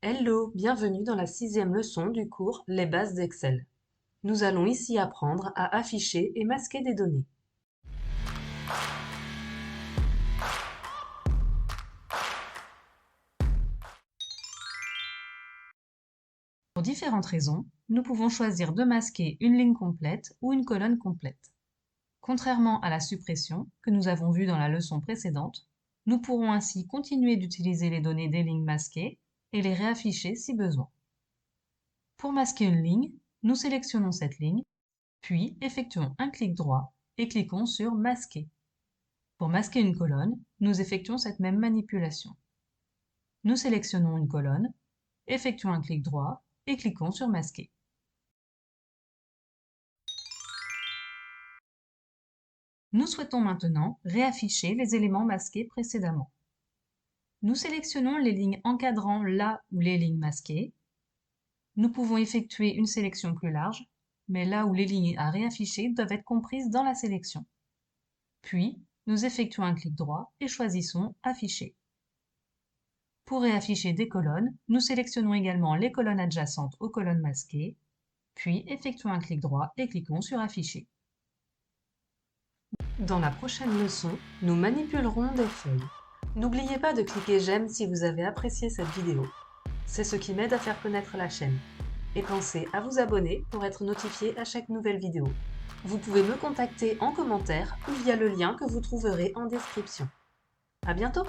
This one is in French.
Hello, bienvenue dans la 6e leçon du cours Les bases d'Excel. Nous allons ici apprendre à afficher et masquer des données. Pour différentes raisons, nous pouvons choisir de masquer une ligne complète ou une colonne complète. Contrairement à la suppression que nous avons vue dans la leçon précédente, nous pourrons ainsi continuer d'utiliser les données des lignes masquées et les réafficher si besoin. Pour masquer une ligne, nous sélectionnons cette ligne, puis effectuons un clic droit et cliquons sur Masquer. Pour masquer une colonne, nous effectuons cette même manipulation. Nous sélectionnons une colonne, effectuons un clic droit et cliquons sur Masquer. Nous souhaitons maintenant réafficher les éléments masqués précédemment. Nous sélectionnons les lignes encadrant là où les lignes masquées. Nous pouvons effectuer une sélection plus large, mais là où les lignes à réafficher doivent être comprises dans la sélection. Puis, nous effectuons un clic droit et choisissons Afficher. Pour réafficher des colonnes, nous sélectionnons également les colonnes adjacentes aux colonnes masquées, puis effectuons un clic droit et cliquons sur Afficher. Dans la prochaine leçon, nous manipulerons des feuilles. N'oubliez pas de cliquer j'aime si vous avez apprécié cette vidéo. C'est ce qui m'aide à faire connaître la chaîne. Et pensez à vous abonner pour être notifié à chaque nouvelle vidéo. Vous pouvez me contacter en commentaire ou via le lien que vous trouverez en description. À bientôt!